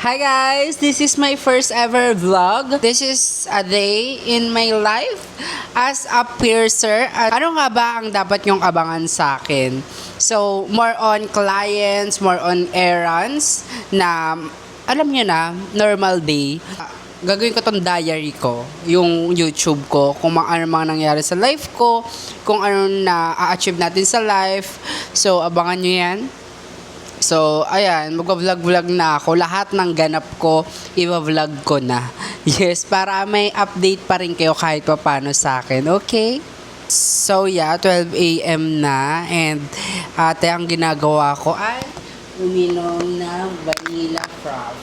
Hi guys! This is my first ever vlog. This is a day in my life as a piercer. Ano nga ba ang dapat nyong abangan sa akin? So, more on clients, more on errands na, alam nyo na, normal day. Gagawin ko tong diary ko, yung YouTube ko, kung ano mga nangyari sa life ko, kung ano na a-achieve natin sa life. So, abangan nyo yan. So, ayan, mag-vlog-vlog na ako. Lahat ng ganap ko, i-vlog ko na. Yes, para may update pa rin kayo kahit pa paano sa akin. Okay? So, yeah, 12 a.m. na. And, ate, ang ginagawa ko ay uminom ng vanilla frap.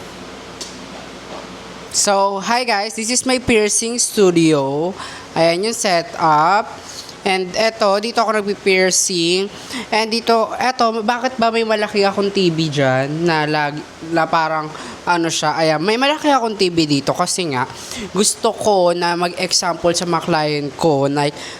So, hi guys, this is my piercing studio. Ayan yung setup. And eto, dito ako nagpi-piercing. And dito, eto, bakit ba may malaki akong TV dyan? Na parang, ano siya, ayan, may malaki akong TV dito kasi nga, gusto ko na mag-example sa mga client ko.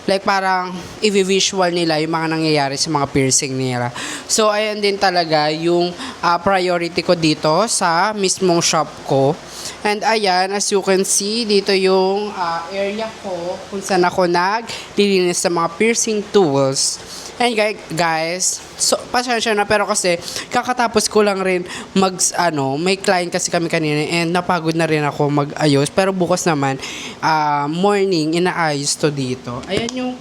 Like parang, i-visual nila yung mga nangyayari sa mga piercing nila. So, ayan din talaga yung priority ko dito sa mismong shop ko. And ayan, as you can see, dito yung area ko kung saan ako naglilinis sa mga piercing tools. And guys, so pasensya na pero kasi kakatapos ko lang rin may client kasi kami kanina and napagod na rin ako mag-ayos. Pero bukas naman, morning, inaayos to dito. Ayan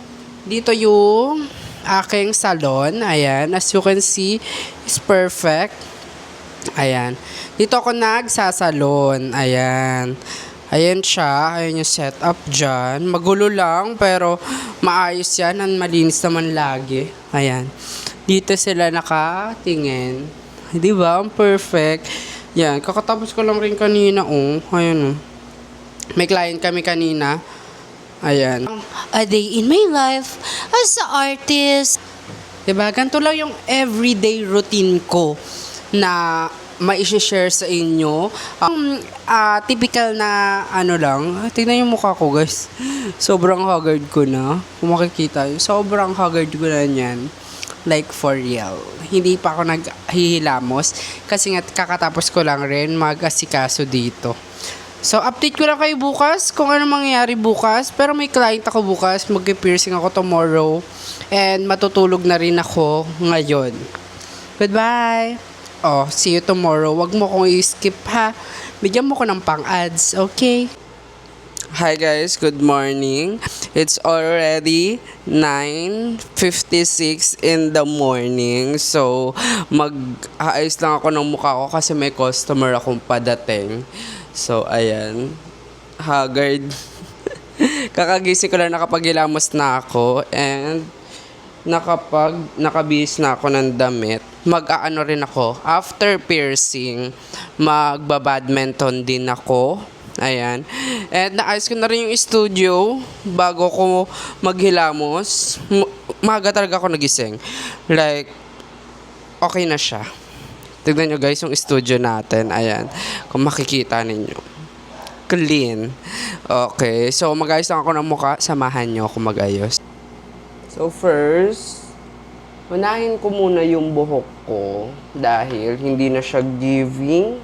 dito yung aking salon. Ayan, as you can see, it's perfect. Ayan. Dito ako nagsasalon. Ayan. Ayan siya. Ayan yung setup dyan. Magulo lang, pero maayos yan. Ang malinis naman lagi. Ayan. Dito sila nakatingin. Di ba? Ang perfect. Yan. Kakatapos ko lang rin kanina. Ayan. May client kami kanina. Ayan. A day in my life as an artist. Diba? Ganito lang yung everyday routine ko na mai-share sa inyo. Typical na lang. Tingnan yung mukha ko, guys. Sobrang haggard ko na. Kung makikita yun, sobrang haggard ko na yan. Like for real. Hindi pa ako naghihilamos kasi nga kakatapos ko lang rin mag-asikaso dito. So, update ko lang kayo bukas kung ano mangyayari bukas. Pero may client ako bukas. Mag-piercing ako tomorrow. And matutulog na rin ako ngayon. Goodbye! See you tomorrow. Wag mo kong i-skip ha. Bigyan mo ko ng pang-ads, okay? Hi guys, good morning. It's already 9:56 in the morning. So, mag-aayos lang ako ng mukha ko kasi may customer akong padating. So, ayan. Haggard. Kakagising ko lang, nakapagilamos na ako. And nakabihis na ako ng damit. Mag-aano rin ako. After piercing, magba-badminton din ako. Ayan. And naayos ko na rin yung studio bago ko maghilamos. Maaga talaga ako nagising. Like, okay na siya. Tignan nyo guys yung studio natin. Ayan. Kung makikita ninyo. Clean. Okay. So, mag-ayos lang ako ng mukha. Samahan nyo ako mag-ayos. So, first, unahin ko muna yung buhok ko dahil hindi na siya giving.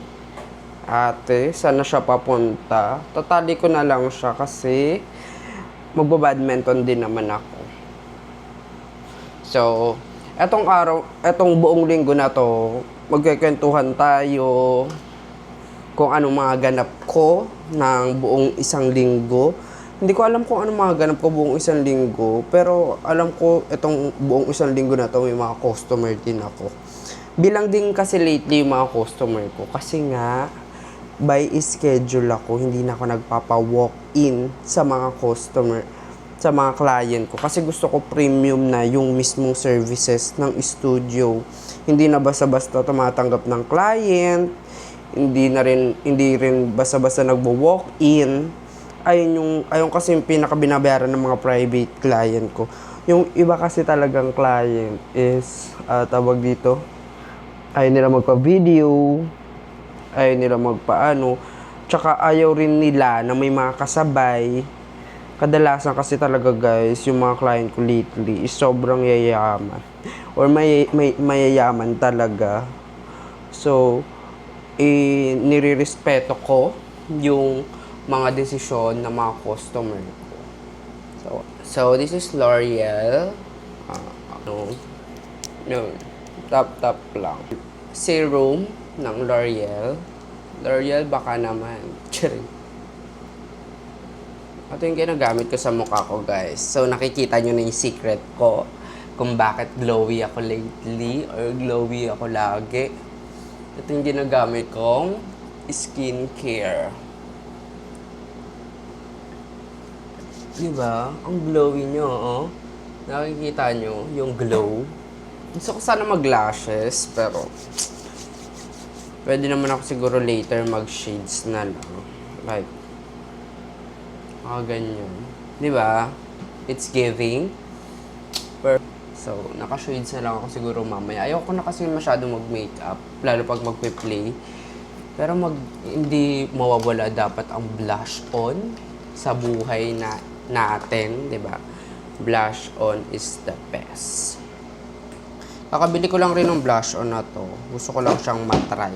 Ate, saan na siya papunta? Tatali ko na lang siya kasi magba-badminton din naman ako. So, etong buong linggo na to, magkikwentuhan tayo kung anong mga ganap ko ng buong isang linggo. Hindi ko alam kung ano mga ganap ko buong isang linggo, pero alam ko itong buong isang linggo na to may mga customer din ako. Bilang din kasi lately yung mga customer ko kasi nga by schedule ako, hindi na ako nagpapa-walk-in sa mga customer, sa mga client ko kasi gusto ko premium na yung mismong services ng studio. Hindi na basta-basta tumatanggap ng client, hindi rin basta-basta nagwo-walk-in. Ayun kasi yung pinakabinabayaran ng mga private client ko. Yung iba kasi talagang client is, tawag dito, ayaw nila magpa-video, ayaw nila magpa-ano, tsaka ayaw rin nila na may mga kasabay. Kadalasan kasi talaga guys, yung mga client ko lately is sobrang yayaman. Or mayayaman talaga. So, Nirerespeto ko yung mga desisyon ng mga customer ko. So this is L'Oreal. No, no, top lang. Serum ng L'Oreal. L'Oreal baka naman. Charing. Ito yung ginagamit ko sa mukha ko, guys. So, nakikita nyo na yung secret ko kung bakit glowy ako lately or glowy ako lagi. Ito yung ginagamit kong skincare. Diba? Ang glowy nyo, oh. Nakikita nyo yung glow. Gusto ko sana mag-lashes, pero pwede naman ako siguro later mag-shades na lang. Like, ganyan. Diba? It's giving. So, naka-shades na lang ako siguro mamaya. Ayoko na kasi masyado mag-makeup, lalo pag magpe-play. Pero hindi mawawala dapat ang blush on sa buhay natin, diba? Blush on is the best. Kakabili ko lang rin ng blush on na to. Gusto ko lang siyang matry.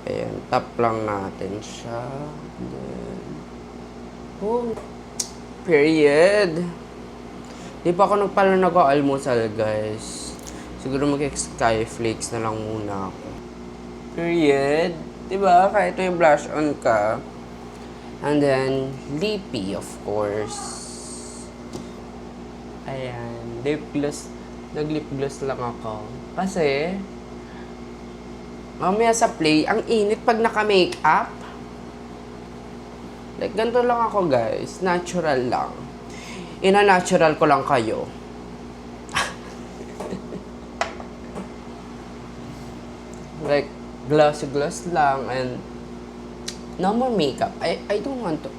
Ayan, tap lang natin siya. Then, period. Di pa ako nag-almusal, guys. Siguro mag-skyflakes na lang muna ako. Period. Diba? Kahit may blush on ka. And then, lippy, of course. Ayan. Lip gloss. Nag-lip gloss lang ako. Kasi, mamaya sa play, ang init pag naka-makeup. Like, ganito lang ako, guys. Natural lang. Ina-natural ko lang kayo. Like, gloss lang and no more makeup. I don't want to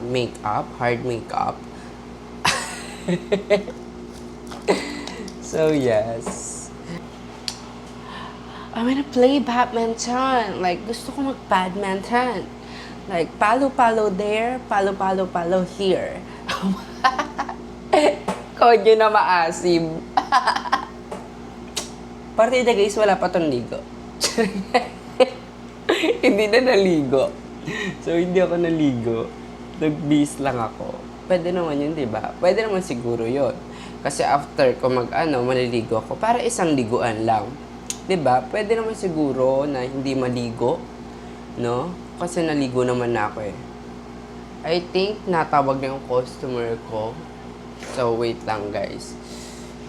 makeup, hard makeup. So, yes. I'm gonna play badminton. Like, gusto ko mag-badminton. Like, palo-palo there, palo-palo-palo here. Kodyo na maasim. Partida, guys, wala pa tong ligo. Hindi na naligo. So, hindi ako naligo. Nag-bis lang ako. Pwede naman yun, diba? Pwede naman siguro yun. Kasi after ko maliligo ako, para isang liguan lang. Diba? Pwede naman siguro na hindi maligo. No? Kasi naligo naman na ako eh. I think natawag na yung customer ko. So, wait lang, guys.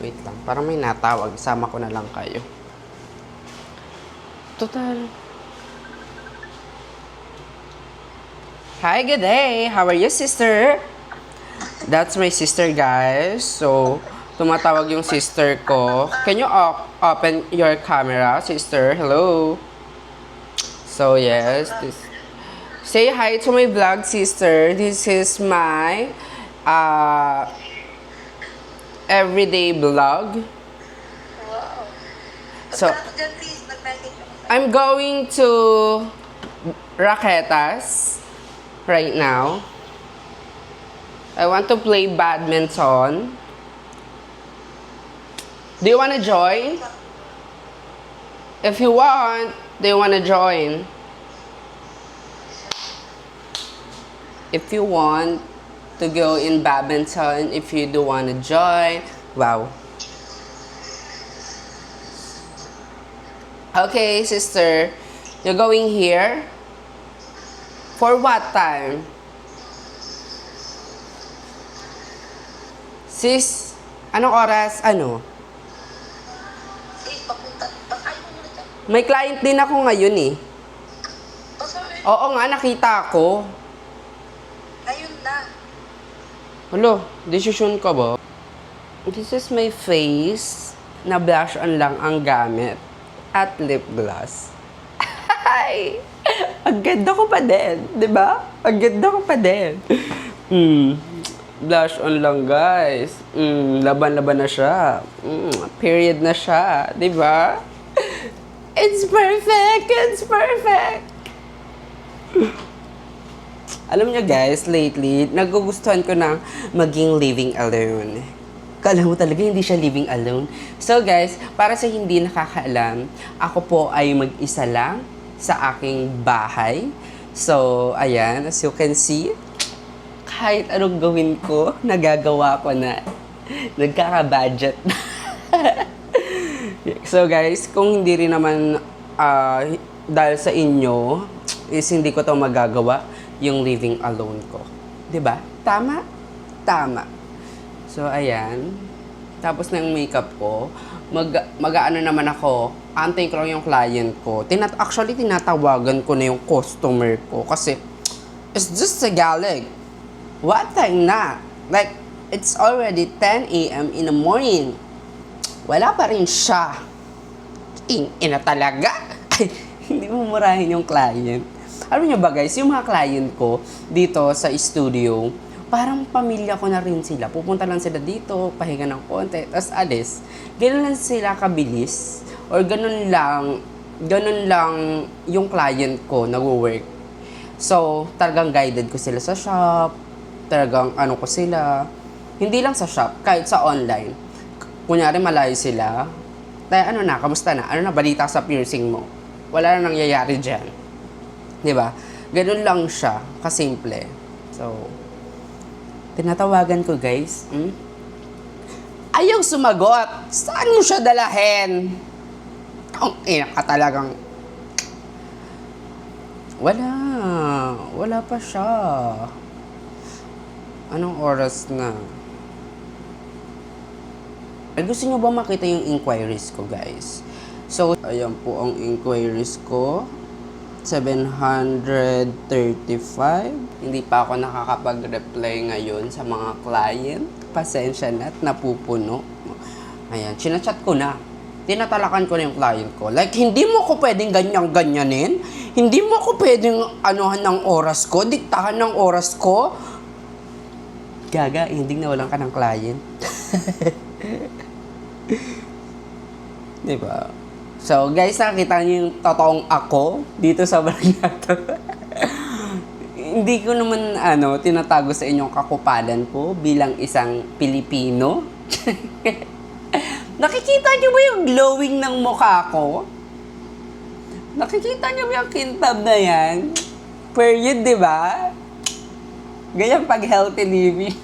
Wait lang. Parang may natawag. Sama ko na lang kayo. Total. Hi, good day. How are you, sister? That's my sister, guys. So, tumatawag yung sister ko. Can you open your camera, sister? Hello? So, yes. Say hi to my vlog, sister. This is my everyday vlog. Wow. So, I'm going to Raquetas right now. I want to play badminton. Do you want to join? If you want, do you want to join? If you want to go in badminton, if you do want to join, wow. Okay, sister, you're going here? For what time? Sis, anong oras? Ano? Sis, papunta. Ay, pumunta. May client din ako ngayon eh. Sorry. Oo nga, nakita ko. Ngayon na. Hello, decision ka ba? This is my face. Na blush on lang ang gamit. At lip gloss. Ay! Ang ganda ko pa din. Diba? Ang ganda ko pa din. Blush on lang, guys. Laban-laban na siya. Period na siya. Diba? It's perfect! It's perfect! Alam niyo, guys, lately, nagugustuhan ko ng maging living alone. Kala mo talaga hindi siya living alone. So, guys, para sa hindi nakakaalam, ako po ay mag-isa lang sa aking bahay. So, ayan, as you can see, kahit anong gawin ko, nagagawa ko na. Nagkaka-budget na. So guys, kung hindi rin naman dahil sa inyo, is hindi ko to magagawa yung living alone ko. 'Di ba? Tama? Tama. So ayan. Tapos na yung makeup ko, mag-aano naman ako, antayin ko lang yung client ko. Actually, tinatawagan ko na yung customer ko kasi it's just a galing. What time na? Like, it's already 10 a.m. in the morning. Wala pa rin siya. Ina talaga. Ay, hindi mo murahin yung client. Alam niyo ba guys, yung mga client ko dito sa studio, parang pamilya ko na rin sila. Pupunta lang sila dito, pahinga ng konti, tapos alis. Ganun lang sila kabilis. Or ganun lang yung client ko nag-work. So, talagang guided ko sila sa shop. Talagang ano ko sila. Hindi lang sa shop, kahit sa online. Kunyari malayo sila. Tayo, ano na, kamusta na? Ano na balita sa piercing mo? Wala na nangyayari dyan. Di ba? Ganun lang siya, kasimple. So, tinatawagan ko guys. Ayaw sumagot. Saan mo siya dalahin? Ang ina ka talagang... Wala pa siya. Anong oras na? Gusto nyo ba makita yung inquiries ko, guys? So, ayan po ang inquiries ko. 735. Hindi pa ako nakakapag-reply ngayon sa mga client. Pasensya na at napupuno. Ayan, sinachat ko na. Tinatalakan ko na yung client ko. Like, hindi mo ko pwedeng ganyan-ganyanin. Hindi mo ko pwedeng anuhan ng oras ko, diktahan ng oras ko. Gaga, hindi na walang ka ng client. Diba? So, guys, nakita niyo yung totoong ako dito sa vlog na to. Hindi ko naman, tinatago sa inyong kakupalan ko bilang isang Pilipino. Nakikita niyo ba yung glowing ng mukha ko? Nakikita niyo ba yung kintab na yan? Period, di ba? Ganyan pag healthy living.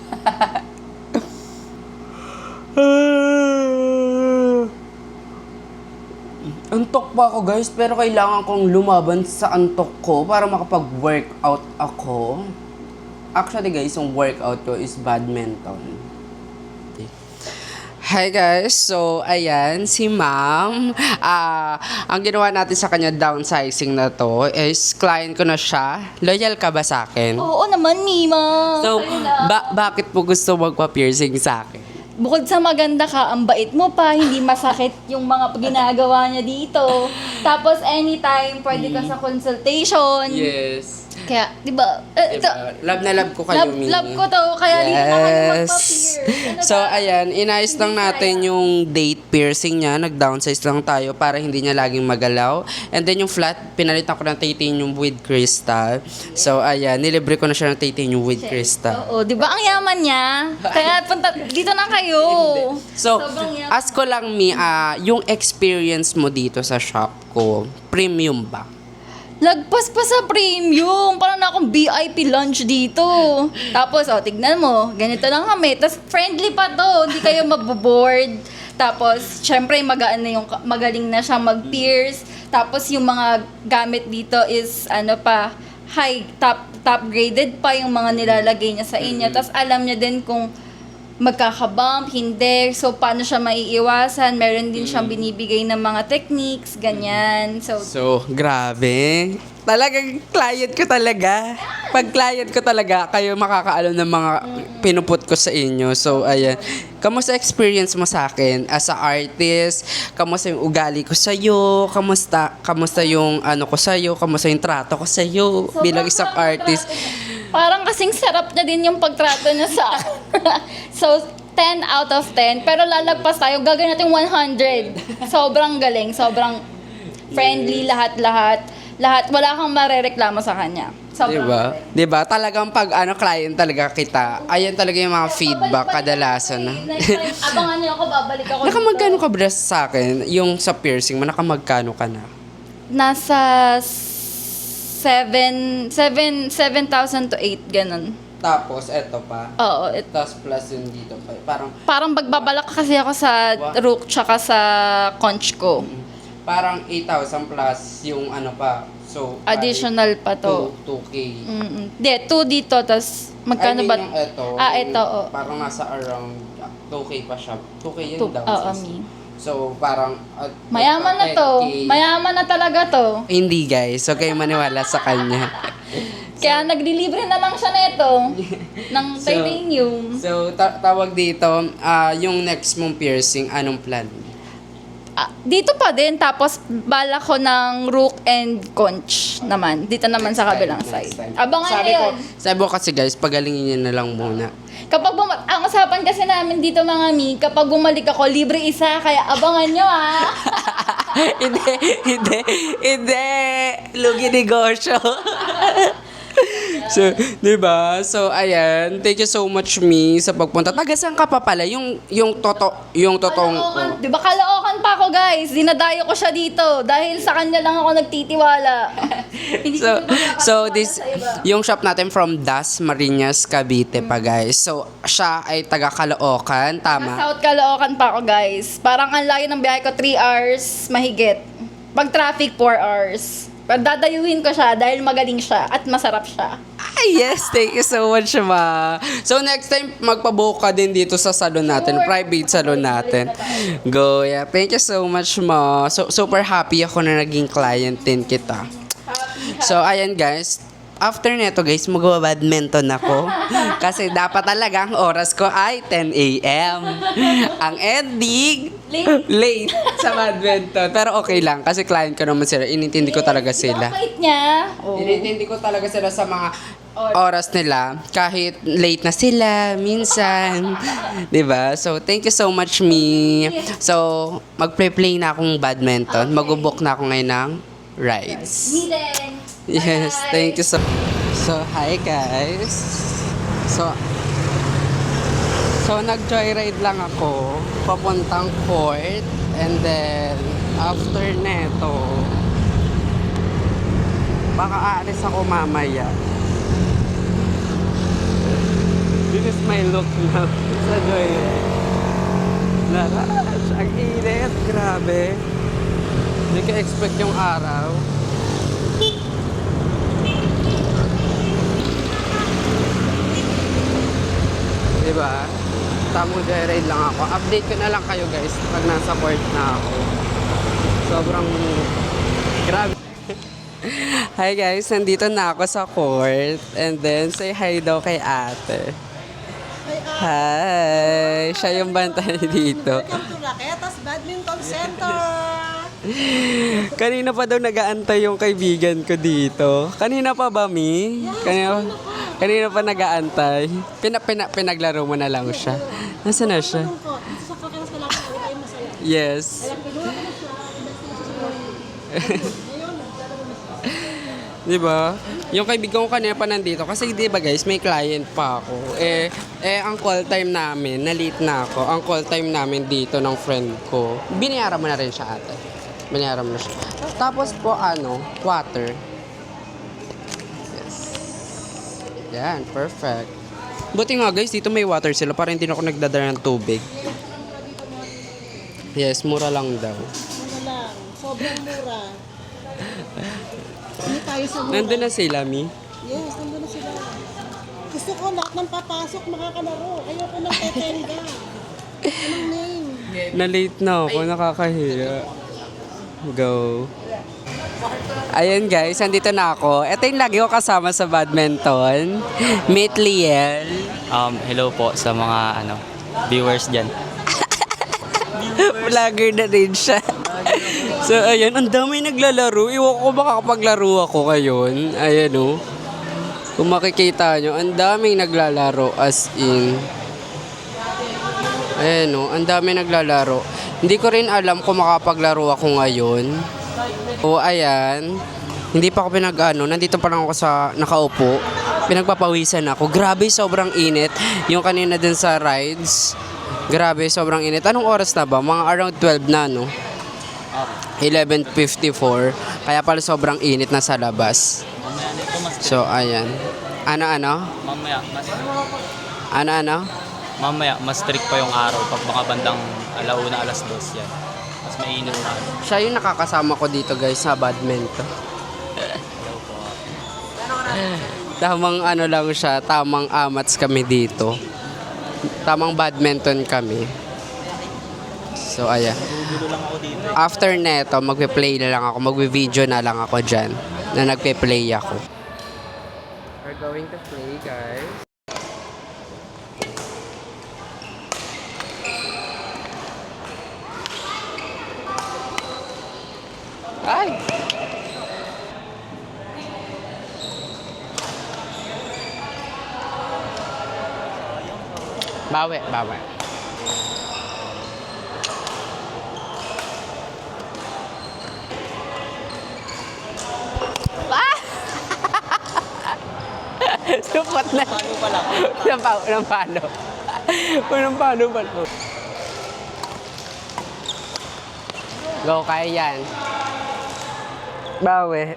Antok pa ako guys, pero kailangan kong lumaban sa antok ko para makapag-workout ako. Actually guys, yung workout ko is badminton. Hi guys, so ayan, si ma'am, ang ginawa natin sa kanya downsizing na to is client ko na siya. Loyal ka ba sa akin? Oo naman, Mima. So, Sa'yo lang. bakit po gusto magpa-piercing sa akin? Bukod sa maganda ka, ang bait mo pa, hindi masakit yung mga ginagawa niya dito. Tapos anytime, pwede ka sa consultation. Yes. Kaya, di ba? Love na love ko kayo, Mimi. Love ko to, kaya dito na kayo magpa-pierce. Ano So, ba? ayan, inayos lang natin yung date piercing niya. Nag-downsize lang tayo para hindi niya laging magalaw. And then yung flat, pinalitan ko ng titanium with crystal. So, ayan, nilibre ko na siya ng titanium with crystal. Oo, di ba? Ang yaman niya. Kaya punta, dito na kayo. So, Sobrang yaman. ask ko lang, Mi, yung experience mo dito sa shop ko, premium ba? Lagpas pa sa premium. Parang na akong VIP lunch dito. Tapos, tignan mo. Ganito lang kami. Tapos, friendly pa to. Hindi kayo maboboard. Tapos, syempre, magaling na siya mag-pierce. Tapos, yung mga gamit dito is, top graded pa yung mga nilalagay niya sa inyo. Tapos, alam niya din kung magkakabump, hindi. So, paano siya maiiwasan? Meron din siyang binibigay ng mga techniques, ganyan. So, grabe. Talagang client ko talaga. Pag client ko talaga, kayo makakaalam ng mga pinuput ko sa inyo. So, ayan. Kamusta experience mo sa akin as a artist? Kamusta yung ugali ko sa'yo? Kamusta yung ano ko sa'yo? Kamusta yung trato ko sa'yo bilang isang artist? Parang kasing sarap niya din yung pagtrato niya sa So, 10 out of 10. Pero lalagpas tayo, gagawin natin 100. Sobrang galing, sobrang friendly, lahat. Wala kang marereklamo sa kanya. Sobrang Diba? galing. Diba? Talagang pag client talaga kita, ayan talaga yung mga feedback kadalasan na. Next time, abangan niyo ako, babalik ako Nakamagkano ka ba sa akin? Yung sa piercing mo, nakamagkano ka na? Nasa 7,000 to 8, ganun. Tapos, eto pa. Oo, Tapos plus yung dito pa. parang magbabalak kasi ako sa Rook tsaka sa conch ko. Parang 8,000 plus yung ano pa. So, Additional pa to. 2K. Hindi, 2 dito, tas magkano ba? Yung eto. Ito, oh. Parang nasa around 2K pa siya. 2K yun daw. Oo, sis. me. So, parang... Mayaman na to. 10K. Mayaman na talaga to. Hindi guys, so kayo maniwala sa kanya. Kaya naglilibre na lang siya nito ng titanium. So, tawag dito, yung next mong piercing, anong plan? Dito pa din, tapos bala ko ng Rook and Conch naman. Dito naman sa kabilang Next side. time. Abangan na yun. Sabi ko kasi guys, pagalingin niyo na lang muna. Kapag ang usapan kasi namin dito mga mi, kapag bumalik ako, libre isa, kaya abangan nyo Hindi. Lugi negosyo. So, di ba? So, ayan. Thank you so much, Mi, sa pagpunta. Taga saan ka pa pala? Yung totoong... Kalookan. Di ba kalookan pa ako guys? Dinadayo ko siya dito. Dahil sa kanya lang ako nagtitiwala. Hindi ko This, yung shop natin from Das Marinas, Cavite pa, guys. So, siya ay taga Caloocan, tama? South Caloocan pa ako guys. Parang ang layo ng biyahe ko, 3 hours mahigit. Pag traffic, 4 hours. Dadayuhin ko siya dahil magaling siya at masarap siya. Ay, yes, thank you so much, Ma. So, next time, magpabook ka din dito sa salon natin, private salon natin. Go, yeah. Thank you so much, Ma. So, super happy ako na naging client din kita. So, ayan, guys. After neto, guys, mag-badminton ako. Kasi dapat talaga ang oras ko ay 10 a.m. Ang ending, late sa badminton. Pero okay lang, kasi client ko naman sila. Inintindi ko talaga sila. Bakit niya? Inintindi ko talaga sila sa mga oras nila. Kahit late na sila, minsan. 'Di ba? So, thank you so much, Mi. So, mag-play na akong badminton. Mag-book na ako ngayon ng rides. Milen. Yes, thank you so. So, hi guys. So nag-joyride lang ako papuntang port, and then after neto baka aalis ako mamaya. This is my look now sa joyride. Narash, ang init, grabe. Hindi ka expect yung araw. Diba? Tamang joyride lang ako. Update ko na lang kayo guys pag nasa port na ako. Sobrang grabe. Hi guys, nandito na ako sa court. And then, say hi daw kay ate. Hi! Siya yung bantay dito. Welcome to Raquetas Badminton Center! Kanina pa daw nag-aantay yung kaibigan ko dito. Kanina pa ba, Mi? Kanina pa nag-aantay. Pinaglaro mo na lang siya. Nasaan na siya? Malungkot. Sa kakilas ka lang ako ay masaya. Yes. Alam ko, doon ako na siya. Ngayon, naglalaro na siya. Diba? Yung kaibigan ko kanina pa nandito. Kasi diba guys, may client pa ako. Ang call time namin, na-late na ako. Ang call time namin dito ng friend ko. Binayaran mo na rin siya ate. Binayaran mo na siya. Tapos po water. Yes. Yan, perfect. Buti nga guys, dito may water sila para hindi na ako nagdadala ng tubig. Yes, mura lang daw. Ano lang, sobrang mura. Hindi tayo sa mura. Nandun na sila, Mi. Yes, nandun na sila. Gusto ko lahat ng papasok makakalaro. Ayoko nang tetenga. Anong name? Na-late na ako, nakakahiya. Go. Ayan guys, andito na ako. Ito yung lagi ko kasama sa badminton. Meet Liel. Hello po sa mga viewers dyan. Vlogger na rin siya. So ayan, ang dami naglalaro. Iwan ko makakapaglaro ako ngayon. Ayan o. Kung makikita nyo, ang daming naglalaro as in. Ayan o, ang daming naglalaro. Hindi ko rin alam kung makapaglaro ako ngayon. O ayan, hindi pa ako nandito pa lang ako sa nakaupo. Pinagpapawisan ako. Grabe, sobrang init. Yung kanina din sa rides, grabe, sobrang init. Anong oras na ba? Mga around 12 na, no? 11:54. Kaya pala sobrang init na sa labas. So, ayan. Ano? Ano? Mamaya, mas strict pa yung araw pag baka bandang alauna, alas 2 yan. Mas mainit na. Siya yung nakakasama ko dito guys sa badminton. Tamang ano lang siya, tamang amats kami dito. Tamang badminton kami. So, ayan. After neto, magpe-play na lang ako. Magbe-video na lang ako dyan. Na nagpe-play ako. We're going to play, guys. Ay! Bawi. Supot na. Unang palo. Unang palo pala. Go, kaya yan. Bawi.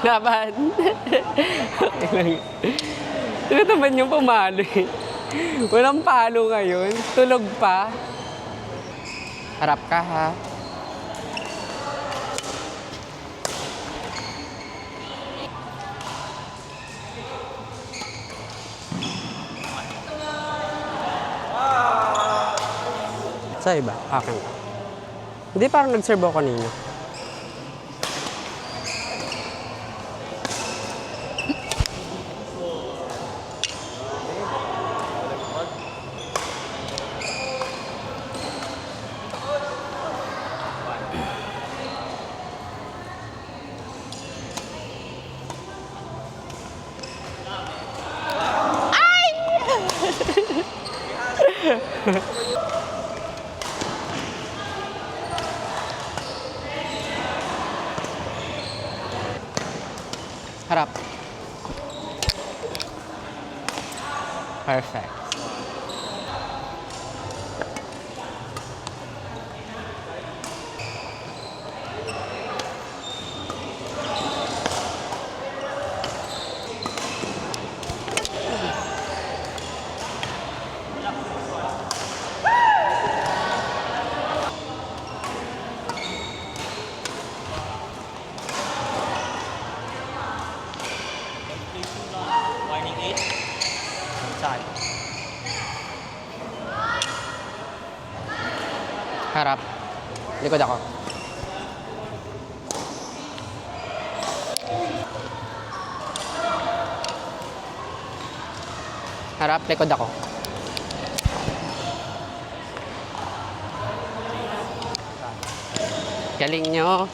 Laban. Ito naman yung pumalo eh. Walang palo ngayon. Tulog pa. Harap ka ha. Sa iba? Akin ka. Hindi, parang nag-serve ako kanina. Harap. Perfect. Warning 8. Saan? Harap. Likod ako. Harap, likod ako. Galing nyo.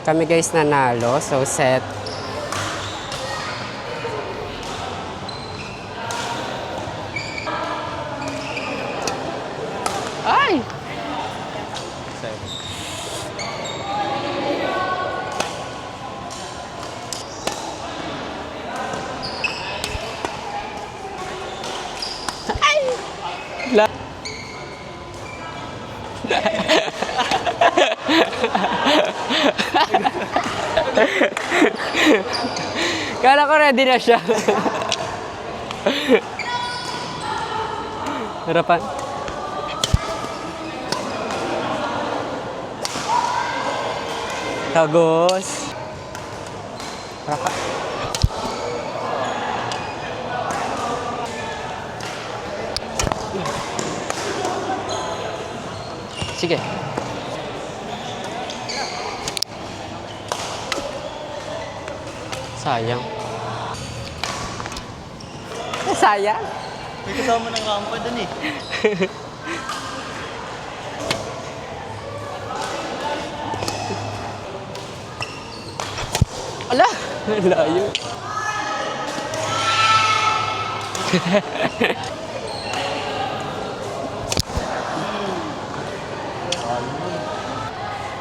Kami guys nanalo, so set. Ay! Ay! Kala ko ready na siya. Harapan. Tagos. Harapan. Sige. Sayang. Sayang? May kasama ng rampa dun eh. Ala! Layo.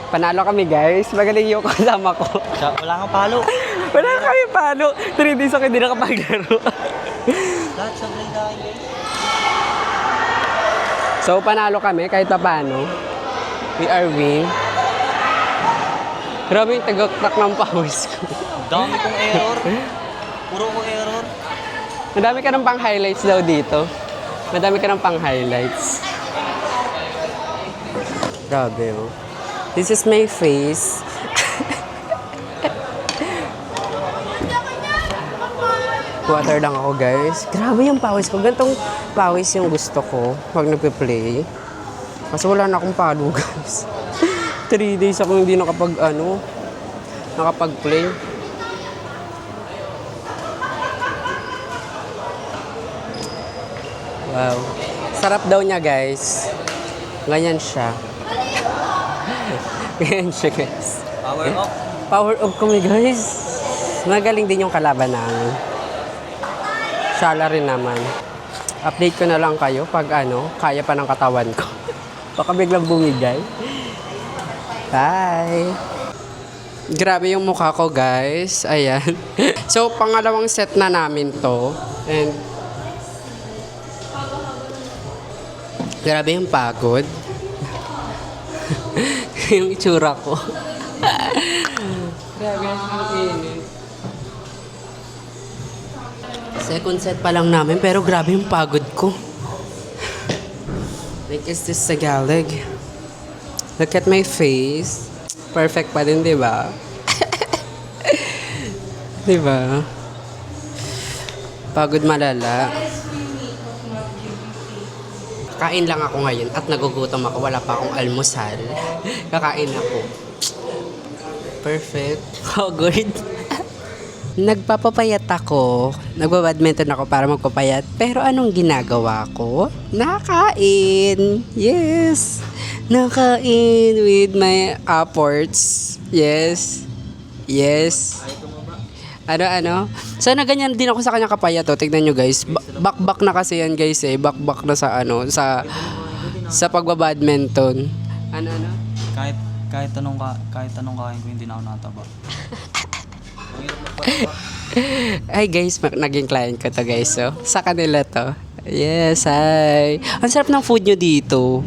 Panalo kami guys. Magaling yung kasama ko. Wala kang palo. Wala kami palo. 3 days ako hindi nakapaglaro. Lahat sablay dahil guys. So, panalo kami kahit pa paano. We are win. Grabe yung tagaktak ng pawis ko. Dami kong error. Puro ko error. Madami ka ng pang-highlights daw dito. Madami ka ng pang-highlights. Grabe, oh. This is my face. Water lang ako, guys. Grabe yung pawis ko. Gantong pawis yung gusto ko pag nagpe-play. Kasi wala na akong palo, guys. 3 days ako hindi nakapag-play. Wow. Sarap daw niya, guys. Ganyan siya. Ganyan siya, guys. Power up. Power up kami, guys. Magaling din yung kalaban namin. Shala rin naman. Update ko na lang kayo pag kaya pa ng katawan ko. Baka biglang bumigay. Bye! Grabe yung mukha ko, guys. Ayan. So, pangalawang set na namin to. And grabe yung pagod. Yung itsura ko. Grabe ang init. Second set pa lang namin, pero grabe yung pagod ko. Like, is this Tagalog? Look at my face. Perfect pa din, di ba? Di ba? Pagod malala. Kain lang ako ngayon at nagugutom ako. Wala pa akong almusal. Kakain ako. Perfect. Oh, good. Nagpapapayat ako. Nagbabadminton ako para magpapayat. Pero anong ginagawa ko? Nakain. Yes. Nakain with my apports. Yes. Yes. Ano? Sana ganyan din ako sa kanya kapayat. Tignan nyo, guys. Back na kasi yan, guys, eh. Back na sa sa pagbabadminton. Ano? Kahit anong kain ko, hindi na ako nataba. Ay, guys, naging client ko to, guys. So, sa kanila to. Yes, hi. Ang sarap ng food nyo dito.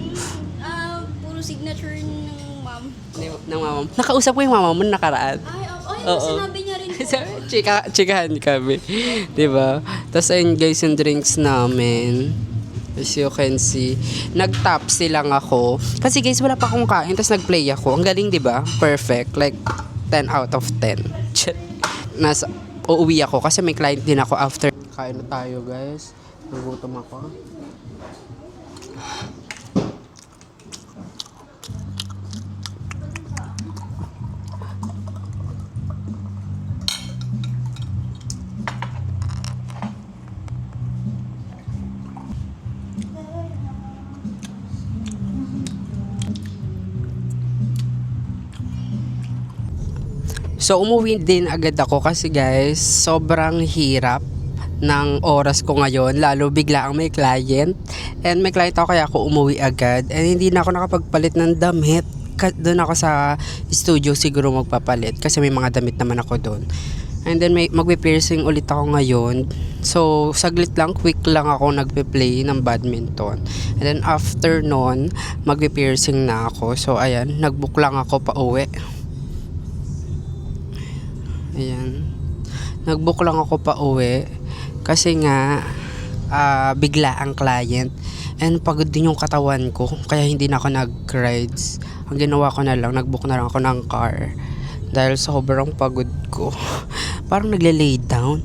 Puro signature ng ma'am. Ng mama. Nakausap ko yung mama mo nakaraan. Oo. Sinabi niya rin po. Chikahan kami. Diba? Tapos ayun, guys, yung drinks namin. As you can see, nag-tapsi lang ako. Kasi, guys, wala pa akong kain. Tapos nag-play ako. Ang galing, diba? Perfect. Like, 10 out of 10. Uuwi ako kasi may client din ako after. Kain na tayo, guys. Nagutom ako. So, umuwi din agad ako kasi, guys, sobrang hirap ng oras ko ngayon. Lalo bigla ang may client. And may client ako kaya ako umuwi agad. And hindi na ako nakapagpalit ng damit. Doon ako sa studio siguro magpapalit kasi may mga damit naman ako doon. And then magpe-piercing ulit ako ngayon. So, saglit lang, quick lang ako nagpe-play ng badminton. And then after nun, magpe-piercing na ako. So, ayan, nag-book lang ako pa uwi. Ayan. Nag-book lang ako pa uwi kasi nga bigla ang client and pagod din yung katawan ko kaya hindi na ako nag-rides. Ang ginawa ko na lang, nag-book na lang ako ng car dahil sobrang pagod ko. Parang nagle-lay down.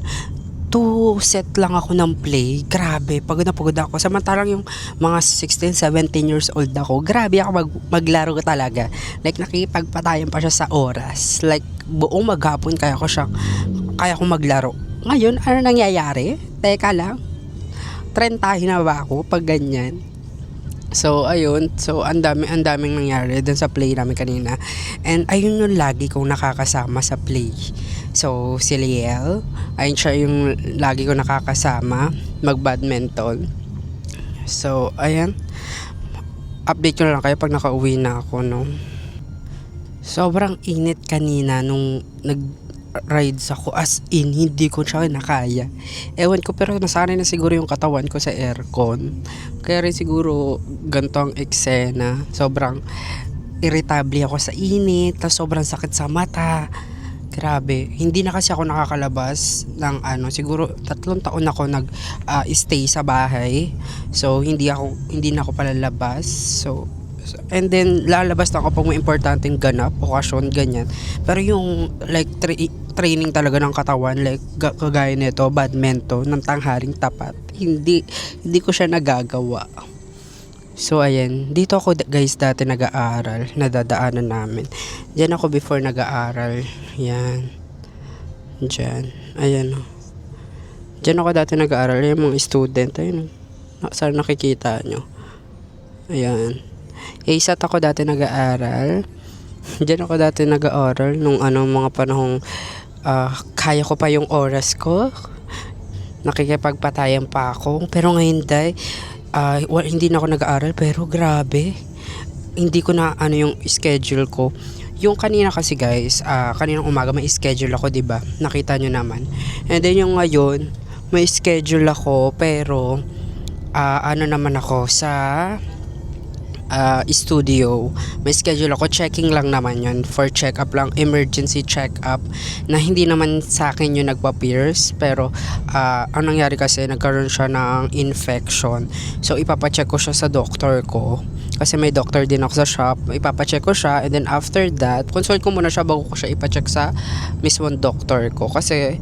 2 set lang ako ng play. Grabe, pagod na pagod ako. Samantalang yung mga 16, 17 years old ako, grabe ako maglaro talaga. Like, nakipagpatayan pa siya sa oras. Like, buong maghapon kaya ko maglaro. Ngayon, ano nangyayari? Teka lang. Trentahin na ba ako pag ganyan? So, ayun. So, ang daming nangyari dun sa play namin kanina. And ayun yung lagi kong nakakasama sa play. So, si Liel, ayun siya yung lagi kong nakakasama mag-badminton. So, ayan. Update ko na lang kayo pag nakauwi na ako, no? Sobrang init kanina nung rides ako. As in, hindi ko siya kinakaya. Ewan ko, pero nasanay na siguro yung katawan ko sa aircon. Kaya rin siguro ganito ang eksena. Sobrang irritable ako sa init, tas sobrang sakit sa mata. Grabe, hindi na kasi ako nakakalabas ng siguro 3 taon ako stay sa bahay. So hindi na ako palalabas. So and then lalabas na ako pag may importanteng ganap, okasyon, ganyan. Pero yung like training talaga ng katawan, like kagaya nito, badminton ng tanghaling tapat, hindi ko siya nagagawa. So ayan, dito ako guys dati nag-aaral, nadadaanan namin. Diyan ako before nag-aaral. Yan. Diyan. Ayan o. Diyan ako dati nag-aaral. Yung mga student. Ayun o. Saan nakikita nyo? Ayan. Isat ako dati nag-aaral. Diyan ako dati nag-aaral nung mga panahong kaya ko pa yung oras ko. Nakikipagpatayan pa ako. Pero ngayon hindi na ako nag-aaral, pero grabe. Hindi ko na yung schedule ko. Yung kanina kasi guys, kaninang umaga may schedule ako, 'di ba? Nakita nyo naman. And then yung ngayon, may schedule ako, pero naman ako sa studio. May schedule ako, checking lang naman yun, for check-up lang, emergency check-up, na hindi naman sa akin yung nagpa-pierce, pero ang nangyari kasi, nagkaroon siya ng infection. So ipapacheck ko siya sa doctor ko, kasi may doctor din ako sa shop. Ipapacheck ko siya, and then after that, consult ko muna siya bago ko siya ipacheck sa mismong doctor ko, kasi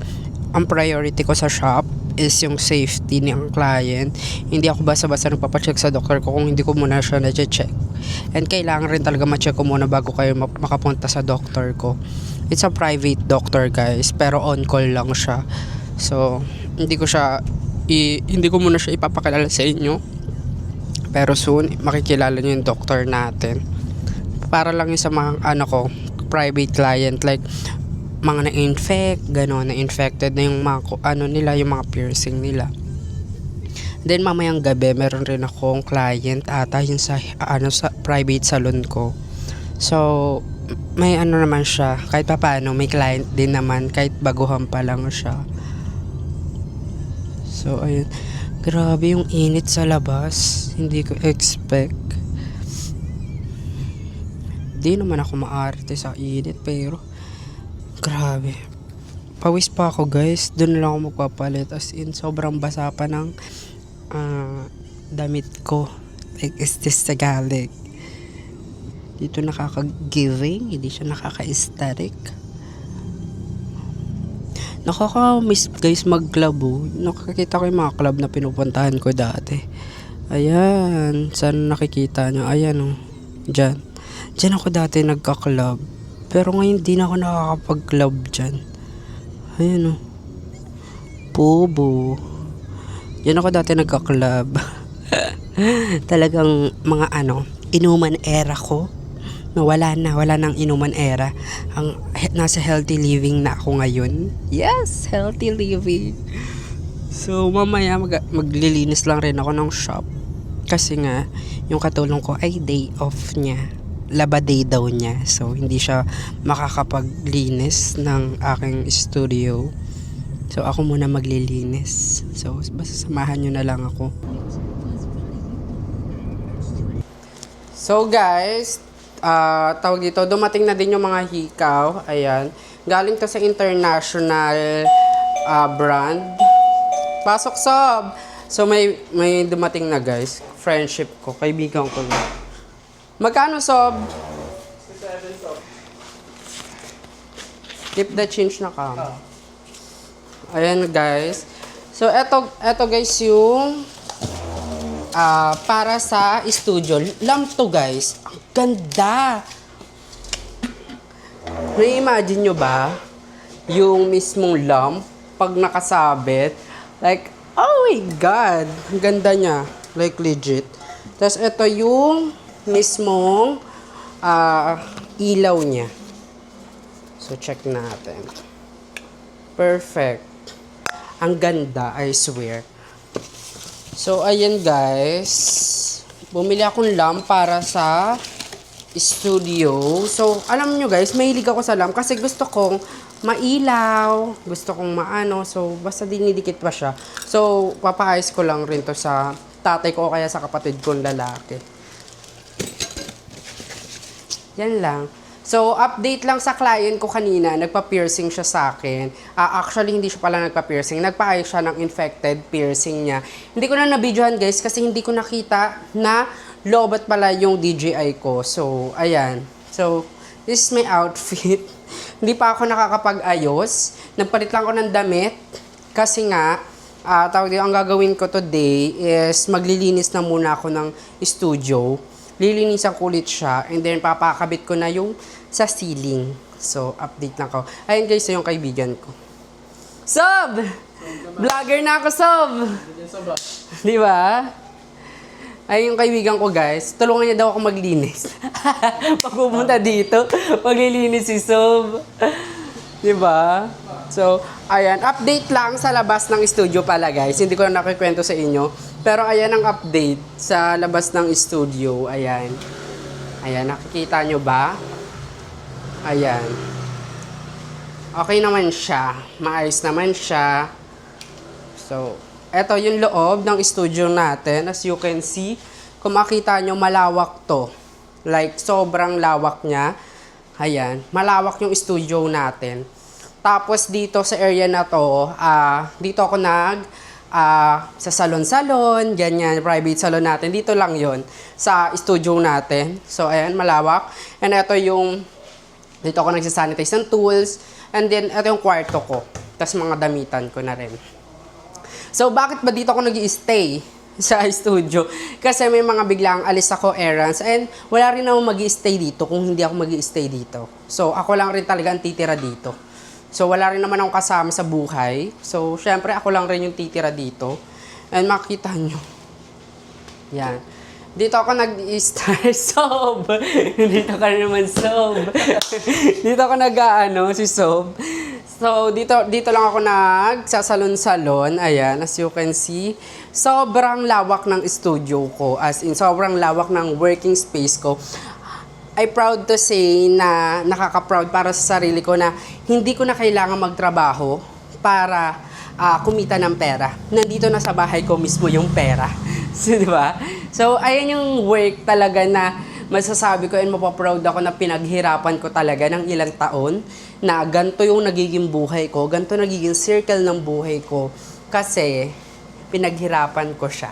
ang priority ko sa shop is yung safety ng client. Hindi ako basta-basta nagpapacheck sa doctor ko kung hindi ko muna siya na-check. And kailangan rin talaga ma-check ko muna bago kayo makapunta sa doctor ko. It's a private doctor guys, pero on-call lang siya. So, hindi ko muna siya ipapakilala sa inyo. Pero soon, makikilala niyo yung doctor natin. Para lang yung sa mga private client, like mga na-infect, gano'n, na-infected na yung mga, nila, yung mga piercing nila. Then, mamayang gabi, meron rin akong client yung sa private salon ko. So, may naman siya, kahit pa paano, may client din naman, kahit baguhan pa lang siya. So, ayun. Grabe yung init sa labas. Hindi ko expect. Di naman ako maarte sa init, pero grabe. Pawis pa ako guys. Doon lang ako magpapalit. As in, sobrang basa pa ng damit ko. Like, is this Tagalog? Dito nakaka-giving. Hindi siya nakaka-aesthetic. Nakaka-miss guys mag-club oh. Nakakita ko yung mga club na pinupuntahan ko dati. Ayan. Saan nakikita nyo? Ayan oh. Diyan. Diyan ako dati nagka-club. Pero ngayon di na ako nakakapag-club dyan. Ayan o. Pubo. Yan ako dati nagka-club. Talagang mga inuman era ko. Wala nang inuman era. Nasa healthy living na ako ngayon. Yes, healthy living. So mamaya maglilinis lang rin ako ng shop. Kasi nga, yung katulong ko ay day off niya. Laba day daw niya. So, hindi siya makakapaglinis ng aking studio. So, ako muna maglilinis. So, basta samahan nyo na lang ako. So, guys, tawag dito, dumating na din yung mga hikaw. Ayan. Galing to sa international brand. Pasok, Sob! So, may dumating na, guys. Friendship ko. Kaibigan ko na. Magkano, Sob? 7, Sob. Keep the change na ka. Ayan, guys. So, eto guys, yung para sa studio. Lamp to, guys. Ang ganda! Na-imagine nyo ba? Yung mismong lamp, pag nakasabit, like, oh my God! Ang ganda niya. Like, legit. Tapos, eto yung mismong ilaw niya. So, check natin. Perfect. Ang ganda, I swear. So, ayan guys. Bumili akong lamp para sa studio. So, alam nyo guys, mahilig ako sa lamp kasi gusto kong mailaw. Gusto kong maano. So, basta dinidikit pa siya. So, papaayos ko lang rin to sa tatay ko o kaya sa kapatid kong lalaki. Yan lang. So, update lang sa client ko kanina, nagpa-piercing siya sa akin. Actually, hindi siya pala nagpa-piercing. Nagpaayos siya ng infected piercing niya. Hindi ko na na-videohan guys kasi hindi ko nakita na lobat pala yung DJI ko. So, ayan. So, this is my outfit. Hindi pa ako nakakapag-ayos. Nagpalit lang ako ng damit kasi nga, ang gagawin ko today is maglilinis na muna ako ng studio. Lilinisan ko ulit siya and then papakabit ko na yung sa ceiling. So, update lang ko. Ayun guys, yung kaibigan ko. Sob! Vlogger na ako, Sob! Di ba? Ayun yung kaibigan ko guys. Tulungan niya daw ako maglinis. Pag pumunta dito, maglilinis si Sob. Di ba? So, ayan. Update lang sa labas ng studio pala guys. Hindi ko na nakikwento sa inyo. Pero ayan ang update sa labas ng studio. Ayan. Ayan, nakikita nyo ba? Ayan. Okay naman siya. Maayos naman siya. So, eto yung loob ng studio natin. As you can see, kung makita nyo, malawak to. Like, sobrang lawak niya. Ayan. Malawak yung studio natin. Tapos dito sa area na to, dito ako sa salon-salon, ganyan, private salon natin. Dito lang yon sa studio natin. So, ayan, malawak. And ito dito ako nagsasanitize ng tools. And then, ito yung kwarto ko. Tapos mga damitan ko na rin. So, bakit ba dito ako nag-i-stay sa studio? Kasi may mga biglang alis ako errands. And wala rin ako mag-i-stay dito kung hindi ako mag-i-stay dito. So, ako lang rin talaga ang titira dito. So, wala rin naman akong kasama sa buhay. So, syempre, ako lang rin yung titira dito. And makikita nyo. Yan. Dito ako nag-i-start. Sob! Dito ka naman, Sob. Dito ako si Sob. So, dito lang ako nagsasalon-salon. Ayan, as you can see. Sobrang lawak ng studio ko. As in, sobrang lawak ng working space ko. I proud to say na nakaka-proud para sa sarili ko na hindi ko na kailangan magtrabaho para kumita ng pera. Nandito na sa bahay ko mismo yung pera. So, di ba? So, ayan yung work talaga na masasabi ko and mapaproud ako na pinaghirapan ko talaga ng ilang taon na ganito yung nagiging buhay ko, ganito nagiging circle ng buhay ko kasi pinaghirapan ko siya.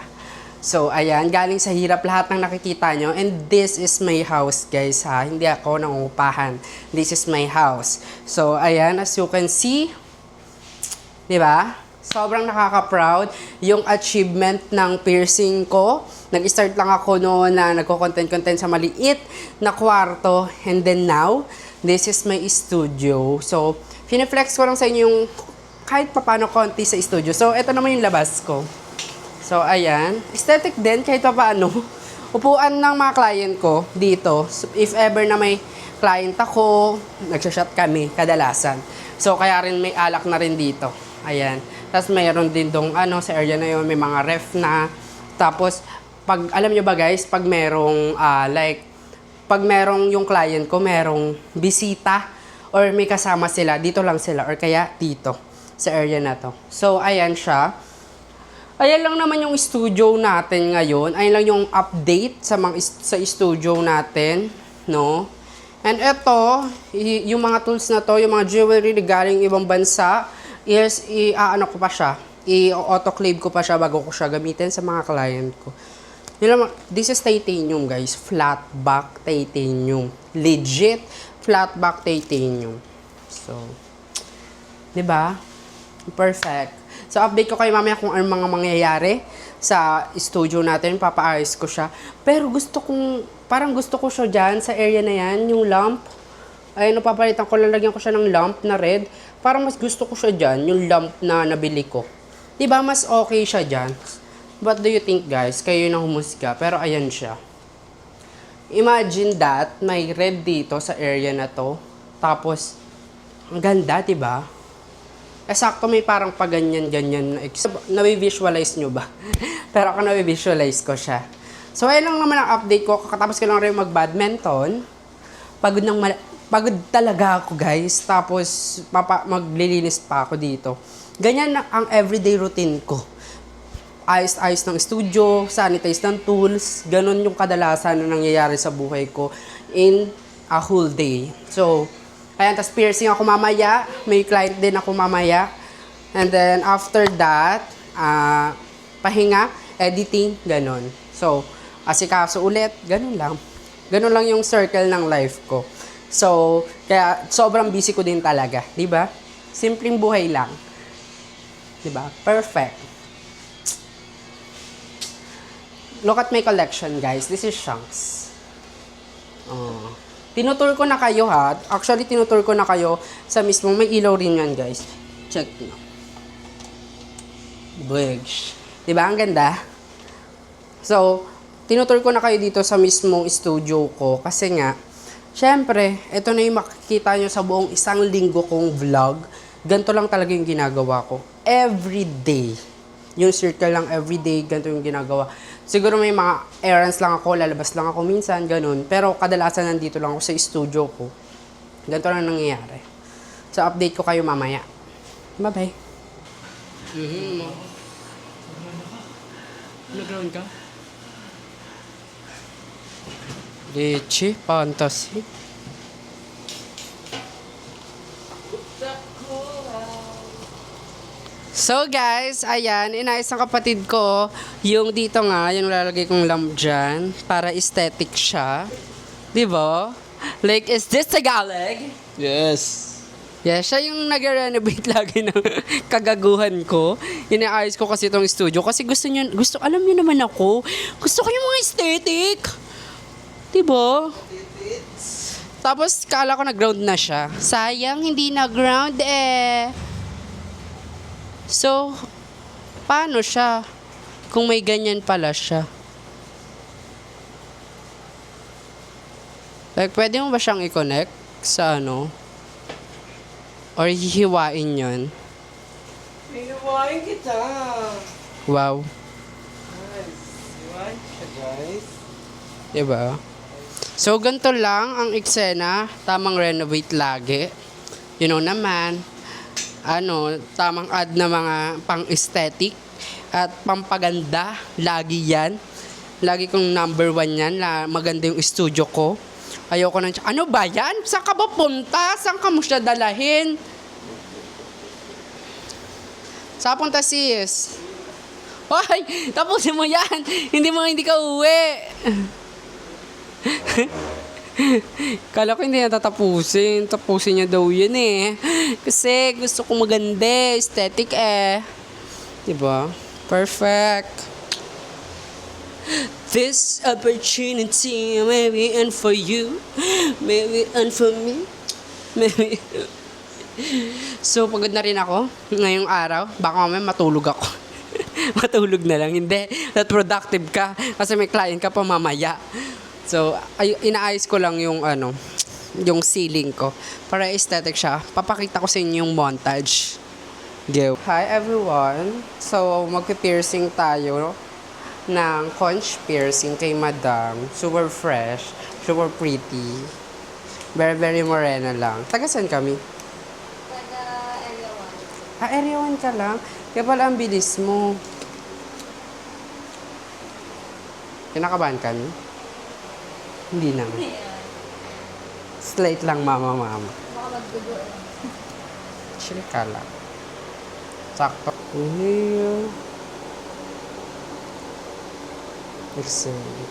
So, ayan, galing sa hirap lahat ng nakikita nyo. And this is my house, guys, ha. Hindi ako nangungupahan. This is my house. So, ayan, as you can see, di ba? Sobrang nakaka-proud yung achievement ng piercing ko. Nag-start lang ako noon na nagko-content sa maliit na kwarto. And then now, this is my studio. So, pineflex ko lang sa inyo yung kahit papano konti sa studio. So, ito naman yung labas ko. So, ayan. Aesthetic din kahit pa paano. Upuan ng mga client ko dito. If ever na may client ako, nagsashot kami kadalasan. So, kaya rin may alak na rin dito. Ayan. Tapos mayroon din dong sa area na yun, may mga ref na. Tapos, alam nyo ba guys, pag merong yung client ko, merong bisita or may kasama sila, dito lang sila or kaya dito sa area na to. So, ayan siya. Ayan lang naman yung studio natin ngayon. Ayan lang yung update sa studio natin, no? And eto, yung mga tools na to, yung mga jewelry galing ibang bansa, is ko pa siya. I-autoclave ko pa siya bago ko siya gamitin sa mga client ko. This is titanium, guys. Flat back titanium. Legit flat back titanium. So, 'di ba? Perfect. So, update ko kayo mamaya kung anong mga mangyayari sa studio natin. Papaayos ko siya. Pero parang gusto ko siya dyan sa area na yan, yung lamp. Ayun, papalitan ko, lalagyan ko siya ng lamp na red. Parang mas gusto ko siya dyan, yung lamp na nabili ko. Diba, mas okay siya dyan. What do you think, guys? Kayo na humusga. Pero ayan siya. Imagine that, may red dito sa area na to. Tapos, ang ganda, diba? Sakto may parang paganyan-ganyan. Nawi-visualize nyo ba? Pero ako nawi-visualize ko siya. So, ayun lang naman ang update ko. Kakatapos ko lang rin mag-badminton. pagod talaga ako guys. Tapos maglilinis pa ako dito. Ganyan na ang everyday routine ko. Ayos-ayos ng studio, sanitize ng tools. Ganon yung kadalasan na nangyayari sa buhay ko in a whole day. So, ayan, tas piercing ako mamaya. May client din ako mamaya. And then after that, pahinga, editing, ganon. So, asikaso ulit, ganon lang. Ganon lang yung circle ng life ko. So, kaya sobrang busy ko din talaga, di ba? Simpleng buhay lang. Di ba? Perfect. Look at my collection, guys. This is Shanks. Tinutur ko na kayo, ha? Actually, tinutur ko na kayo sa mismo. May ilaw rin yan, guys. Check nyo. Bugs. Diba? Ang ganda. So, tinutur ko na kayo dito sa mismong studio ko. Kasi nga, syempre, ito na yung makikita nyo sa buong isang linggo kong vlog. Ganito lang talaga yung ginagawa ko. Every day. Yung circle lang everyday, ganito yung ginagawa. Siguro may mga errands lang ako, lalabas lang ako minsan, ganun. Pero kadalasan nandito lang ako sa studio ko. Ganito lang nangyayari. So, update ko kayo mamaya. Bye-bye. Nag-ground ka? Leche, fantasy. So guys, ayan, inayos ng kapatid ko yung dito nga, yung lalagay kong lamp dyan para aesthetic siya. Diba? Like, is this Tagalog? Yes. Yeah, siya yung nag-renovate lagi ng kagaguhan ko. Inaayos ko kasi itong studio kasi alam niyo naman ako, gusto ko yung mga aesthetic. Diba? Tapos, kala ko nag-ground na siya. Sayang, hindi na-ground eh. So, paano siya? Kung may ganyan pala siya. Like, pwede mo ba siyang i-connect sa ano? Or hihiwain yun? Hihiwain kita. Wow. Nice. Hihiwain kita, guys. Diba? So, ganito lang ang eksena. Tamang renovate lagi. You know naman, tamang add na mga pang-aesthetic at pampaganda. Lagi yan. Lagi kong number 1 yan. Maganda yung studio ko. Ayoko nang, ano ba yan? Saan ka ba punta? Saan ka mo siya dalahin? Saan punta sis? Hoy! Tapusin mo yan! Hindi ka uwi! Kala ko hindi na tatapusin. Tapusin niya daw yun eh. Kasi gusto ko maganda. Aesthetic eh. Diba? Perfect. This opportunity may be in for you, maybe and for me, maybe. So, pagod na rin ako ngayong araw. Baka mamaya matulog ako. Matulog na lang. Hindi. That productive ka. Kasi may client ka pa mamaya. So, inaayos ko lang yung yung ceiling ko. Para aesthetic siya. Papakita ko sa inyo yung montage. Go. Hi everyone. So, magpi-piercing tayo ng conch piercing kay Madam. Super fresh. Super pretty. Very, very morena lang. Taga saan kami? Taga area 1. Area 1 ka lang? Kaya pala ang bilis mo. Kinakabahan kami? Hindi naman. Slate lang, mama. Baka magdugo eh. Chill ka lang. Sakto. Inhale. Exhale.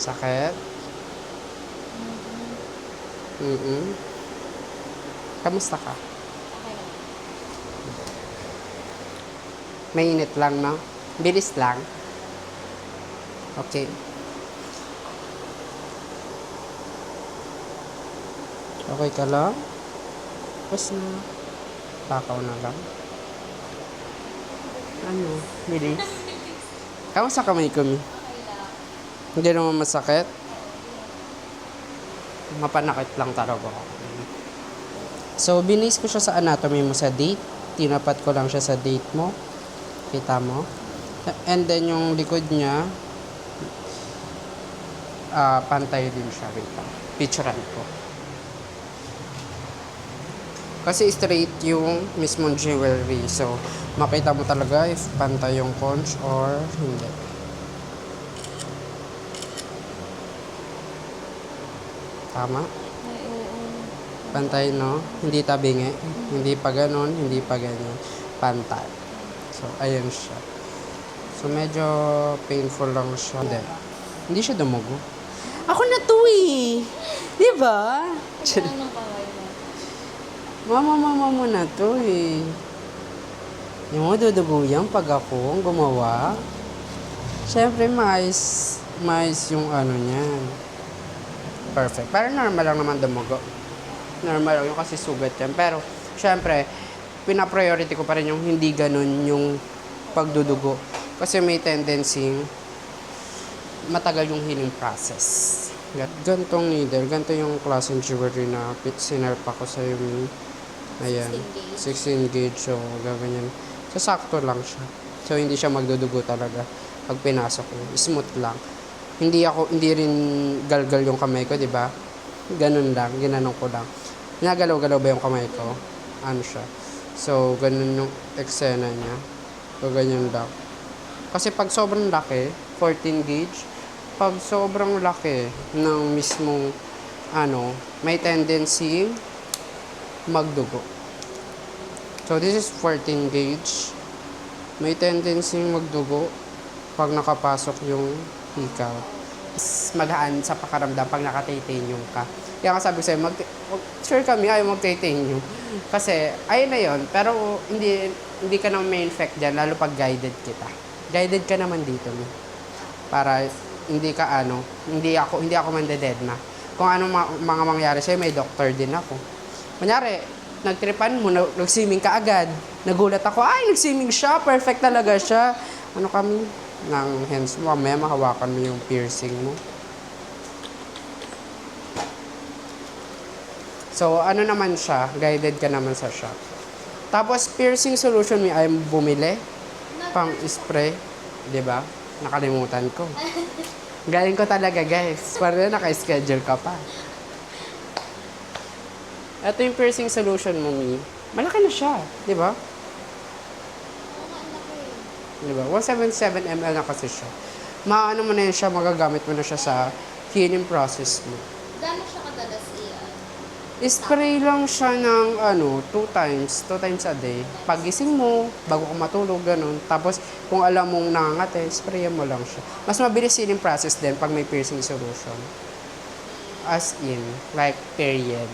Sakit? Kamusta ka? Okay lang. Mainit lang, no? Bilis lang. Okay. Okay ka lang? Tapos na. Takaw na lang. Ano? Bilis? Kamusta ka, may kumi? Okay lang. Hindi naman masakit? Mapanakit lang talaga ako. So, binis ko siya sa anatomy mo sa date. Tinapat ko lang siya sa date mo. Kita mo? And then, yung likod niya, pantay din siya. Wait lang. Picturean ko. Kasi straight yung mismong jewelry. So, makita mo talaga if pantay yung conch or hindi. Tama? Pantay, no? Hindi tabingi. Hindi pa ganon, hindi pa ganyan. Pantay. So, ayun siya. So, medyo painful lang siya. Hindi siya dumugo. Ako na to eh. Di ba? Anong kamay mo? Mama mo na to eh. Yung mga dudugo yan pag ako ang gumawa. Siyempre, mais yung ano niyan. Perfect. Pero normal lang naman dumugo. Normal lang yung kasi sugat yan. Pero, siyempre, pina-priority ko pa rin yung hindi ganun yung pagdudugo. Kasi may tendency matagal yung healing process. Gantong needle, ganito yung klaseng jewelry na sinerpa ko sa yung ayan, 16 gauge. So, gaganyan. So, sakto lang siya. So, hindi siya magdudugo talaga pag pinasok ko. Smooth lang. Hindi rin galgal yung kamay ko, di ba? Ganun lang, ginanong ko lang. Nagalaw-galaw ba yung kamay ko? Ano siya? So, ganun yung eksena niya. So, ganyan lang. Kasi pag sobrang laki, 14 gauge, pag sobrang laki ng mismong may tendency magdugo. So, this is 14 gauge. May tendency magdugo pag nakapasok yung hikaw. Magaan sa pakaramdam pag naka-titanium ka. Kaya nga sabi ko sa'yo, sure kami ayaw mag-titanium. Kasi, ayun na yun. Pero, hindi ka naman may infect dyan, lalo pag guided kita. Guided ka naman dito, no? Para hindi ka hindi ako mandeded na. Kung ano mga mangyari sa'yo, may doctor din ako. Kunyari, nagtripan mo, nag-swimming ka agad. Nagulat ako, ay, nag-swimming siya, perfect talaga siya. Ano kami? Ng hands mo, mamaya mahawakan mo yung piercing mo. So, ano naman siya, guided ka naman sa shop. Tapos, piercing solution mo ay bumili, pang spray, di ba? Nakalimutan ko. Galing ko talaga, guys. Para naka-schedule ka pa. Ito yung piercing solution mo, Mi. Malaki na siya, di ba? Di ba? 177 ml na kasi siya. Maano mo na yun siya, magagamit mo na siya sa healing process mo. Gano'n siya kadalas Spray lang siya ng 2 times a day. Pagising mo, bago ka matulog, ganun. Tapos, kung alam mong nangangate, sprayan mo lang siya. Mas mabilis healing process din pag may piercing solution. As in, like, period.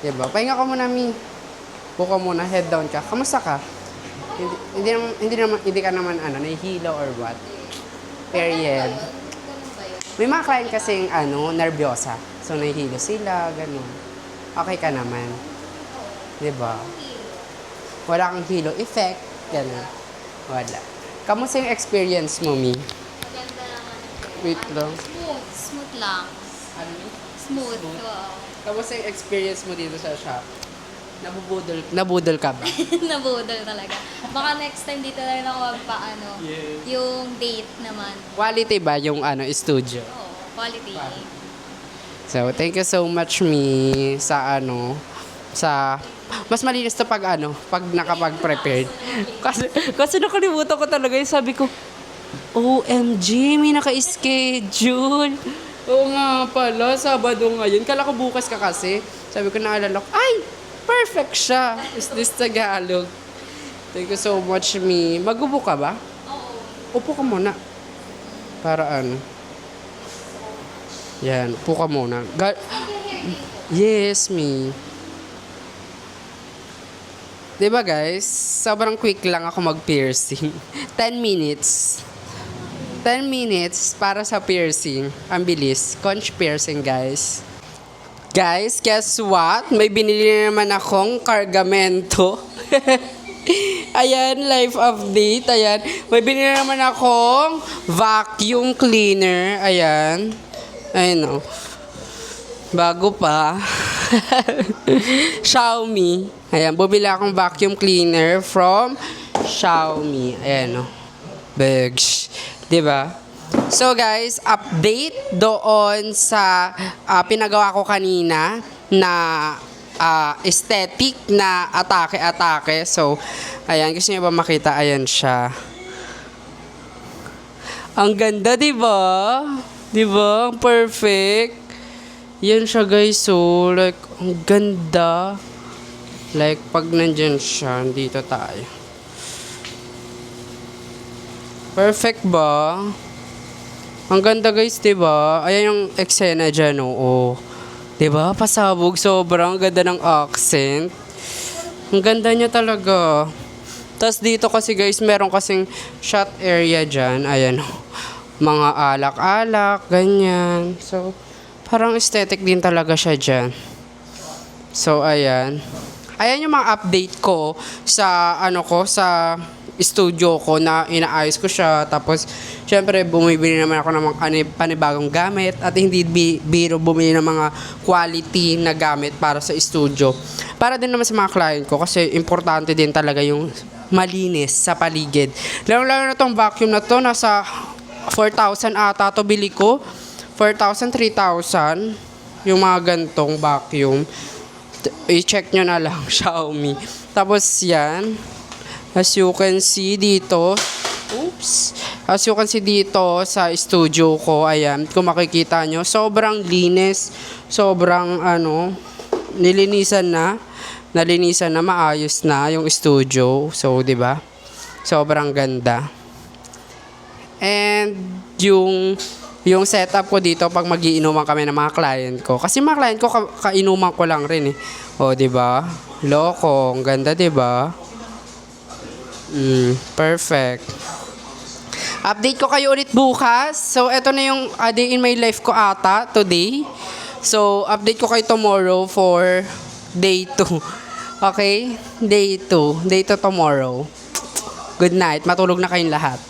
Diba? Pahinga ka muna, Mi. Buka muna, head down ka. Kamusta ka? Hindi ka naman nahihilo or what? Period. May mga client kasing nervyosa. So, nahihilo sila, ganun. Okay ka naman. Diba? Wala kang hilo effect, ganun. Wala. Kamusta yung experience mo, Mi? Maganda naman. Wait lang. Smooth lang. Ano, Mi? Smooth. Wow. Kamusta yung experience mo dito sa shop? Nabudol ka ba? Nabudol talaga. Baka next time dito na rin ako magpa yung date naman. Quality ba yung studio? Oo, quality. So, thank you so much, Mi, sa sa mas malinis to pag nakapag-prepared. Kasi nakalimutan ko talaga yung sabi ko, OMG, may naka-schedule. Oo nga pala, Sabado ngayon. Kala ko bukas ka kasi. Sabi ko naalala ko, ay, perfect siya. Is this Tagalog? Thank you so much, Mi. Mag-upo ka ba? Oo. Upo ka muna. Para Yan, upo ka muna. Yes, Mi. Diba guys, sobrang quick lang ako mag-piercing. 10 minutes. 10 minutes para sa piercing. Ang bilis. Conch piercing, guys. Guys, guess what? May binili naman akong kargamento. Ayan, life update. Ayan. May binili naman akong vacuum cleaner. Ayan. Ayun, bago pa. Xiaomi. Ayan, bumili akong vacuum cleaner from Xiaomi. Ayan, Bags. Diba? So guys, update doon sa pinagawa ko kanina na aesthetic na atake-atake. So, ayan, gusto niyo ba makita? Ayan siya. Ang ganda, di ba? Di ba? Ang perfect. Yan siya, guys. So, like, ang ganda. Like, pag nandyan siya, dito tayo. Perfect ba? Ang ganda, guys, di ba? Ayan yung eksena dyan, oo. Di ba? Pasabog. Sobrang ganda ng accent. Ang ganda niya talaga. Tapos dito kasi, guys, meron kasing shot area dyan. Ayan, mga alak-alak, ganyan. So, parang aesthetic din talaga siya dyan. So, ayan. Ayan yung mga update ko sa, sa studio ko na inaayos ko siya. Tapos, syempre, bumibili naman ako ng mga panibagong gamit at hindi biro bumili ng mga quality na gamit para sa studio. Para din naman sa mga client ko kasi importante din talaga yung malinis sa paligid. Lalo na tong vacuum na to, nasa 4,000 ata to bili ko. 4,000, 3,000 yung mga gantong vacuum. I-check nyo na lang, Xiaomi. Tapos yan, as you can see dito, as you can see dito sa studio ko, ayan, kung makikita nyo, sobrang linis, sobrang nalinisan na, maayos na yung studio. So, di ba? Sobrang ganda. And yung setup ko dito pag magiinuman kami ng mga client ko. Kasi mga client ko kainuman ko lang rin eh. O, di ba? Loko, ang ganda, di ba? Perfect. Update ko kayo ulit bukas. So, eto na yung day in my life ko ata today. So, update ko kayo tomorrow for day 2. Okay? Day 2. Day 2 tomorrow. Good night. Matulog na kayong lahat.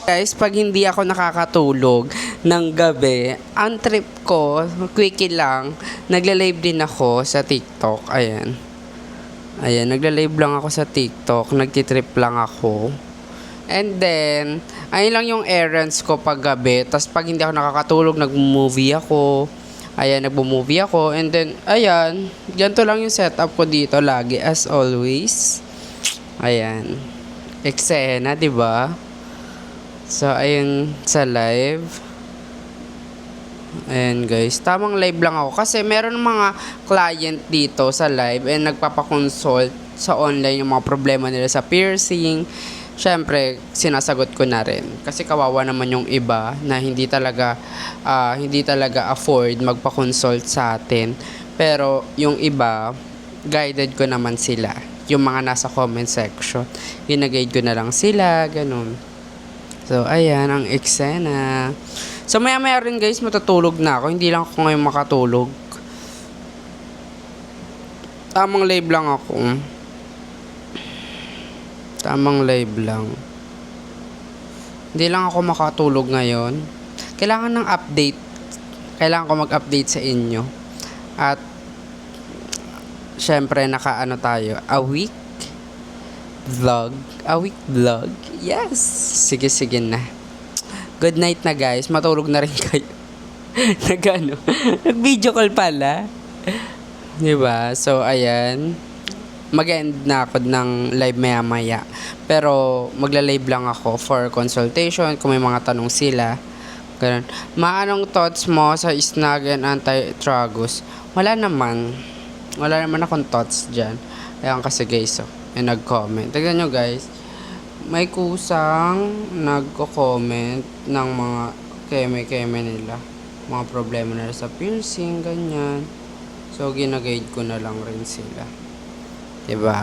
Guys, pag hindi ako nakakatulog ng gabi, ang trip ko, quickie lang, nagla-live din ako sa TikTok. Ayan. Ayan, nagla-live lang ako sa TikTok. Nagtitrip lang ako. And then, ayun lang yung errands ko pag gabi. Tapos pag hindi ako nakakatulog, nag-movie ako. Ayan, nagbo-movie ako. And then, ayan, ganito lang yung setup ko dito lagi, as always. Ayan. Eksena, di ba? So, ayun sa live. Ayan, guys. Tamang live lang ako. Kasi meron mga client dito sa live and nagpapakonsult sa online yung mga problema nila sa piercing. Siyempre, sinasagot ko na rin. Kasi kawawa naman yung iba na hindi talaga afford magpa-consult sa atin. Pero yung iba, guided ko naman sila. Yung mga nasa comment section. Gina-guide ko na lang sila, ganun. So, ayan, ang eksena. So, maya-maya rin, guys, matutulog na ako. Hindi lang ako ngayon makatulog. Tamang live lang ako. Tamang live lang. Hindi lang ako makatulog ngayon. Kailangan ng update. Kailangan ko mag-update sa inyo. At, syempre, tayo. A week vlog. Yes. Sige na. Good night na, guys. Matulog na rin kayo. Nag-video call pala. Diba? So, ayan. Mag-end na ako ng live maya-maya. Pero, magla-live lang ako for consultation. Kung may mga tanong sila. Ganun. Anong thoughts mo sa snag and anti-tragus? Wala naman. Wala naman akong thoughts dyan. Ayan kasi, guys. May nag-comment. Tignan nyo, guys. May kusang nagko-comment ng mga keme-keme nila. Mga problema nila sa piercing, ganyan. So, gina-guide ko na lang rin sila. Diba?